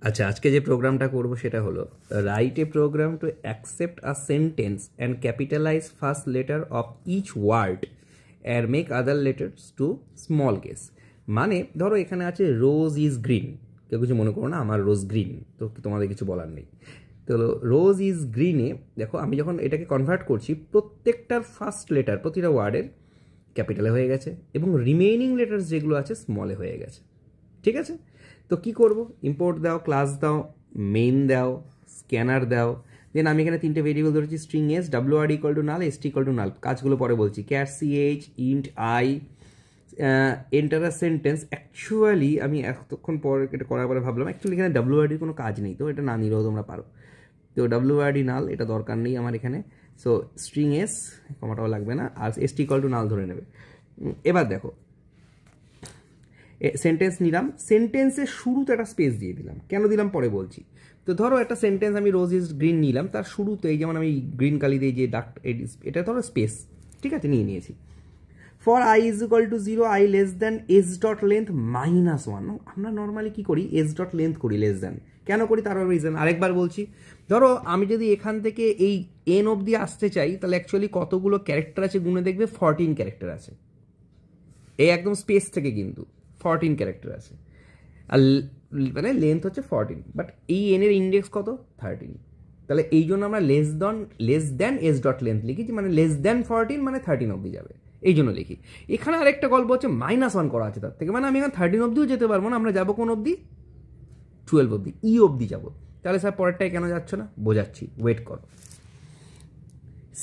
আচ্ছা, আজকে যে প্রোগ্রামটা করব সেটা হলো write a program to accept a sentence and capitalise first letter of each word and make other letters to small case. মানে ধরো এখানে আছে রোজ ইজ গ্রিন, কেউ কিছু মনে করো না, আমার রোজ গ্রিন, তো তোমাদের কিছু বলার নেই। তো রোজ ইজ গ্রিনে দেখো আমি যখন এটাকে কনভার্ট করছি প্রত্যেকটার ফার্স্ট লেটার প্রতিটা ওয়ার্ডের ক্যাপিটালে হয়ে গেছে এবং রিমেইনিং লেটার্স যেগুলো আছে স্মলে হয়ে গেছে। ঠিক আছে, তো কি করব, ইম্পোর্ট দাও, ক্লাস দাও, মেইন দাও, স্ক্যানার দাও, দেন আমি এখানে তিনটে ভেরিয়েবল ধরেছি, string S, WR equal to null, ST equal to null. কাজগুলো পরে বলছি। Char CH, int I, enter a sentence. Actually আমি এতক্ষণ পর এটা করার পরে ভাবলাম অ্যাকচুয়ালি এখানে ডাব্লিউআরডির কোনো কাজ নেই, তো এটা না নিলেও তোমরা পারো। তো ডাব্লিউআরডি নাল, এটা দরকার নেই আমার এখানে। সো স্ট্রিং এস, কমাটাও লাগবে না, আর এসটি ইকুয়াল টু নাল ধরে নেবে। এবার দেখো সেন্টেন্স নিলাম, সেন্টেন্সের শুরুতে একটা স্পেস দিয়ে দিলাম। কেন দিলাম পরে বলছি। তো ধরো একটা সেন্টেন্স আমি রোজ ইজ গ্রিন নিলাম, তার শুরুতে এই যেমন আমি গ্রিন কালি দিয়ে যে ডাক, এটা ধরো স্পেস। ঠিক আছে, নিয়ে নিয়েছি। For I is equal to 0, I less than S dot length -1। আমরা নর্মালি কি করি, এস ডট লেন্থ করি লেস দ্যান। কেন করি তার রিজন আরেকবার বলছি। ধরো আমি যদি এখান থেকে এই এন অবধি আসতে চাই, তাহলে অ্যাকচুয়ালি কতগুলো ক্যারেক্টার আছে গুনে দেখবে 14 ক্যারেক্টার আছে। এই একদম স্পেস থেকে কিন্তু 14 ক্যারেক্টার আছে, আর মানে লেন্থ হচ্ছে 14, বাট এই এনের ইন্ডেক্স কত, 13। তাহলে এই জন্য আমরা less than S dot length লিখি, মানে লেস দ্যান 14 মানে 13 অবধি যাবে, এই জন্য লিখি। এখানে আরেকটা গল্প হচ্ছে -1 করা আছে তার থেকে, মানে আমি এখানে 13 অবধিও যেতে পারবো না, আমরা যাবো কোন অবধি, 12 অবধি, ই অবধি যাবো। তাহলে স্যার পরেরটাই কেন যাচ্ছ না, বোঝাচ্ছি, ওয়েট করো।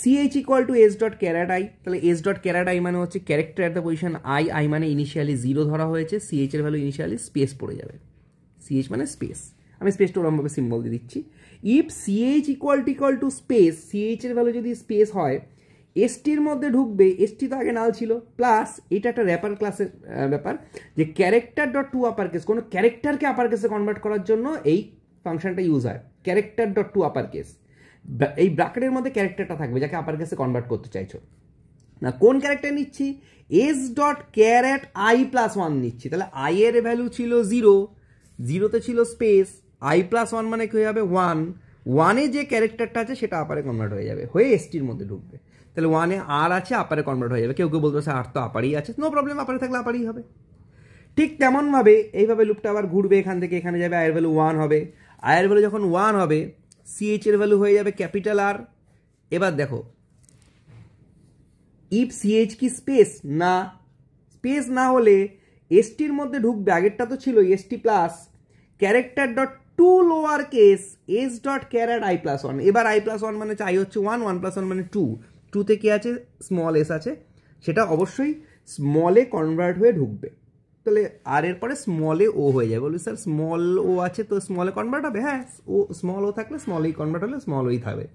CH equal to S dot char at I, তাহলে এস ডট ক্যারেট আই মানে হচ্ছে character at the position I, I মানে ইনিশিয়ালি 0 ধরা হয়েছে, CH এর ভ্যালু ইনিশিয়ালি স্পেস পড়ে যাবে, CH মানে স্পেস। আমি স্পেসটা ওরমভাবে সিম্বল দিয়ে দিচ্ছি। If CH equal to space, CH এর ভ্যালু যদি স্পেস হয়, এসটির মধ্যে ঢুকবে, এসটি তো আগে নাল ছিল, প্লাস এটা একটা র্যাপার ক্লাসের ব্যাপার, যে character dot to upper case, কোনো ক্যারেক্টারকে আপার কেসে কনভার্ট করার জন্য এই ফাংশনটা ইউজ হয়, character dot to upper case. এই ব্র্যাকেটের মধ্যে ক্যারেক্টারটা থাকবে যাকে আপার কেসে কনভার্ট করতে চাইছো না। কোন ক্যারেক্টার নিচ্ছি, S dot char at I plus 1 নিচ্ছি। তাহলে আই এর ভ্যালু ছিল 0, 0তে ছিল স্পেস, আই প্লাস 1 মানে কি হয়ে যাবে 1, 1-এ যে ক্যারেক্টারটা আছে সেটা আপারে কনভার্ট হয়ে যাবে, হয়ে এসটির মধ্যে ঢুকবে। তাহলে 1-এ আর আছে, আপারে কনভার্ট হয়ে যাবে। কেউ কেউ বলতে পারছে আর তো আপারই আছে, নো প্রবলেম, আপারে থাকলে আপারই হবে। ঠিক তেমনভাবে এইভাবে লুপটা আবার ঘুরবে, এখান থেকে এখানে যাবে, আয়ের ভ্যালু 1 হবে। আয়ের ভ্যালু যখন 1 হবে, CH এর ভ্যালু হয়ে যাবে ক্যাপিটাল আর। এবার দেখো ইফ CH কি স্পেস না, স্পেস না হলে এসটির মধ্যে ঢুকবে, আগেরটা তো ছিল ST plus character dot to lower case S dot char at I plus 1। এবার আই প্লাস 1 মানে আই হচ্ছে 1, 1 প্লাস 1 মানে 2, 2তে কি আছে, স্মল এস আছে, সেটা অবশ্যই স্মলে কনভার্ট হয়ে ঢুকবে। তাহলে আর এর পরে স্মলে ও হয়ে যাবে। বলি স্যার স্মল ও আছে তো স্মলে কনভার্ট হবে, হ্যাঁ, ও স্মল ও থাকলে স্মলেই কনভার্ট হলে স্মল ওই থাকবে,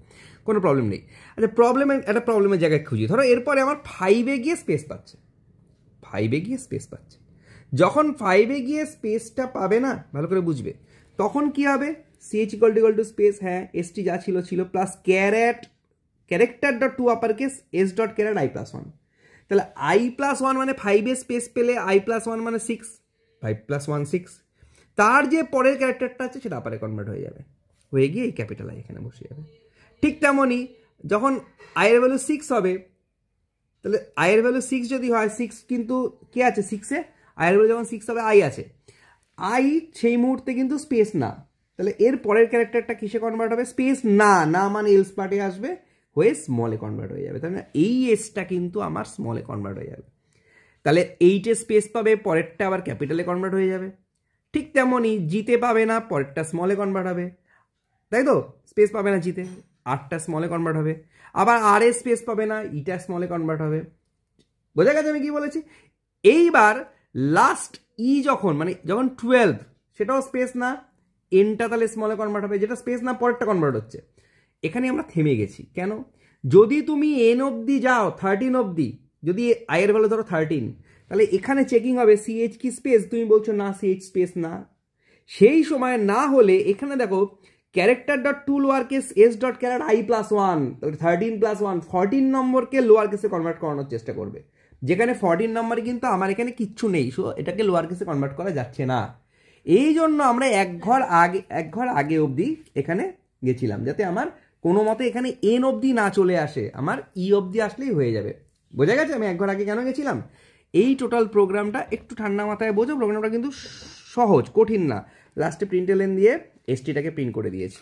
কোনো প্রবলেম নেই। আচ্ছা, একটা প্রবলেমের জায়গায় খুঁজি। ধরো এরপরে আমার 5-এ গিয়ে স্পেস পাচ্ছে, 5-এ গিয়ে স্পেস পাচ্ছে। যখন 5-এ গিয়ে স্পেসটা পাবে না, ভালো করে বুঝবে, তখন কি হবে, CH ইকুয়াল টু স্পেস, হ্যাঁ এসটি যা ছিল ছিল, plus character dot to upper case S dot char at I plus 1। তাহলে আই প্লাস 1 মানে 5-এ স্পেস পেলে আই প্লাস 1 মানে 6, 5 প্লাস 1 6, তার যে পরের ক্যারেক্টারটা আছে সেটা আপারে কনভার্ট হয়ে যাবে, হয়ে গিয়ে এই ক্যাপিটাল আই এখানে বসে যাবে। ঠিক তেমনই যখন আয়ের ভ্যালু 6 হবে, তাহলে আয়ের ভ্যালু 6 যদি হয়, 6 কিন্তু কে আছে 6-এ, আয়ের ভ্যালু যখন 6 হবে আই আছে, আই সেই মুহূর্তে কিন্তু স্পেস না, তাহলে এর পরের ক্যারেক্টারটা কিসে কনভার্ট হবে, স্পেস না, না মানে এলস পার্টে আসবে, হয়ে স্মলে কনভার্ট হয়ে যাবে। তাহলে এই এসটা কিন্তু আমার স্মলে কনভার্ট হয়ে যাবে। তাহলে 8-এ স্পেস পাবে, পরেরটা আবার ক্যাপিটালে কনভার্ট হয়ে যাবে। ঠিক তেমনই জিতে পাবে না, পরেরটা স্মলে কনভার্ট হবে, তাই তো, স্পেস পাবে না জিতে, 8টা স্মলে কনভার্ট হবে। আবার আর এ স্পেস পাবে না, ইটা স্মলে কনভার্ট হবে। বোঝা গেছে আমি কি বলেছি। এইবার লাস্ট ই যখন মানে যখন 12, সেটাও স্পেস না, এনটা তাহলে স্মলে কনভার্ট হবে, যেটা স্পেস না পরেরটা কনভার্ট হচ্ছে। এখানে আমরা থেমে গেছি কেন, যদি তুমি এন অবধি যাও 13 অবধি, যদি আয়ের ভ্যালু ধরো 13, তাহলে এখানে চেকিং হবে CH কি স্পেস, তুমি বলছো না CH স্পেস না, সেই সময় না হলে এখানে দেখো character dot to lower case S dot char at I plus 1, তাহলে 13 প্লাস 1 14 নম্বরকে লোয়ার কেসে কনভার্ট করানোর চেষ্টা করবে, যেখানে 14 নম্বরে কিন্তু আমার এখানে কিচ্ছু নেই, সো এটাকে লোয়ার কেসে কনভার্ট করা যাচ্ছে না। এই জন্য আমরা এক ঘর আগে অবধি এখানে গেছিলাম, যাতে আমার কোনো মতে এখানে এন অবধি না চলে আসে, আমার ই অবধি আসলেই হয়ে যাবে। বোঝা গেছে আমি এক ঘর আগে কেন গেছিলাম? এই টোটাল প্রোগ্রামটা একটু ঠান্ডা মাথায় বোঝো, প্রোগ্রামটা কিন্তু সহজ, কঠিন না। লাস্টে প্রিন্ট এলএন দিয়ে এসটিটাকে প্রিন্ট করে দিয়েছি।